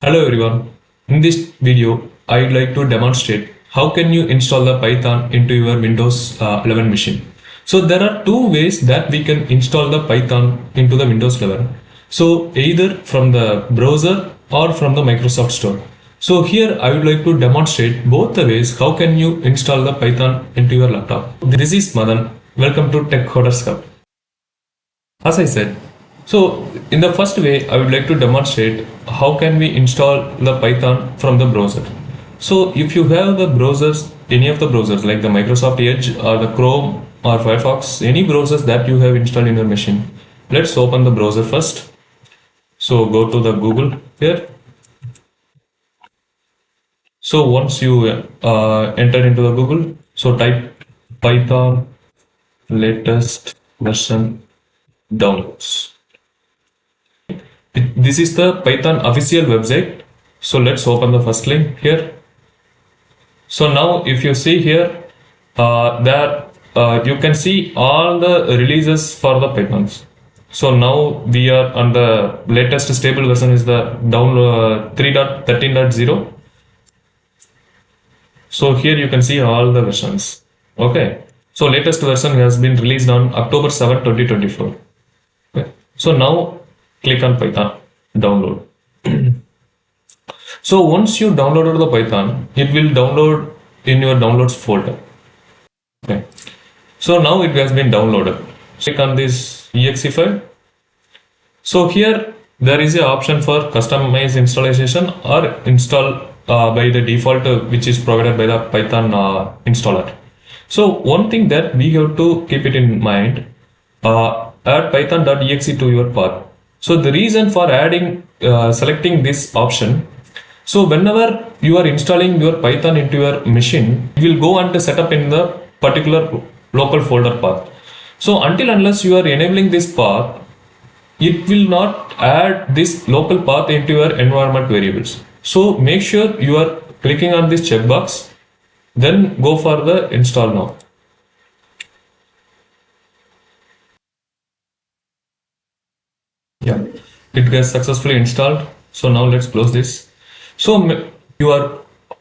Hello everyone. In this video, I'd like to demonstrate how can you install the Python into your Windows 11 machine. So there are two ways that we can install the Python into the Windows 11. So either from the browser or from the Microsoft Store. So here I would like to demonstrate both the ways how can you install the Python into your laptop. This is Madan. Welcome to Tech Coders Hub. As I said, so in the first way, I would like to demonstrate how can we install the Python from the browser. So if you have the browsers, any of the browsers like the Microsoft Edge or the Chrome or Firefox, any browsers that you have installed in your machine, let's open the browser first. So go to the Google here. So once you enter into the Google, so type Python latest version downloads. This is the Python official website. So let's open the first link here. So now if you see here, you can see all the releases for the Pythons. So now we are on the latest stable version is the download 3.13.0. So here you can see all the versions. Okay. So latest version has been released on October 7, 2024. Okay. So now click on Python, download. So once you downloaded the Python, it will download in your downloads folder. Okay. So now it has been downloaded. Click on this exe file. So here there is an option for customize installation or install by the default which is provided by the Python installer. So one thing that we have to keep it in mind, add python.exe to your path. So the reason for adding, selecting this option, so whenever you are installing your Python into your machine, you will go and set up in the particular local folder path. So until unless you are enabling this path, it will not add this local path into your environment variables. So make sure you are clicking on this checkbox, then go for the install now. Yeah, it gets successfully installed. So now let's close this. So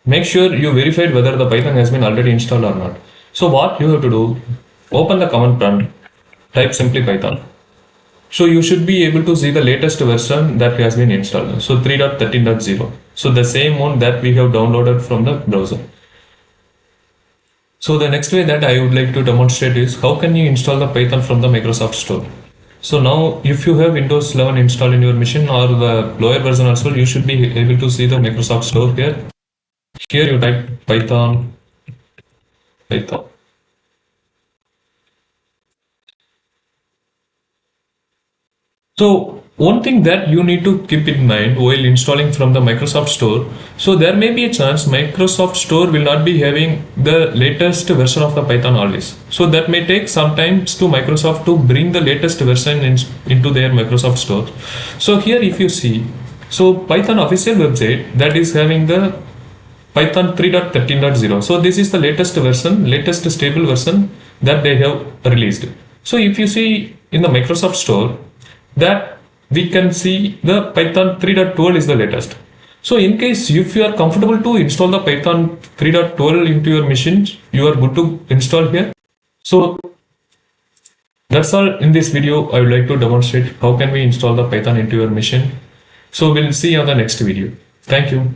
make sure you verified whether the Python has been already installed or not. So what you have to do, open the command prompt, type simply Python. So you should be able to see the latest version that has been installed. So 3.13.0. So the same one that we have downloaded from the browser. So the next way that I would like to demonstrate is how can you install the Python from the Microsoft Store. So now if you have Windows 11 installed in your machine or the lower version as well, you should be able to see the Microsoft Store here. Here you type Python. So one thing that you need to keep in mind while installing from the Microsoft Store, so there may be a chance Microsoft Store will not be having the latest version of the Python always. So that may take some time to Microsoft to bring the latest version into their Microsoft Store. So here if you see, so Python official website that is having the Python 3.13.0. So this is the latest version, latest stable version that they have released. So if you see in the Microsoft Store, that we can see the Python 3.12 is the latest. So in case if you are comfortable to install the Python 3.12 into your machines, you are good to install here. So that's all in this video. I would like to demonstrate how can we install the Python into your machine. So we'll see on the next video. Thank you.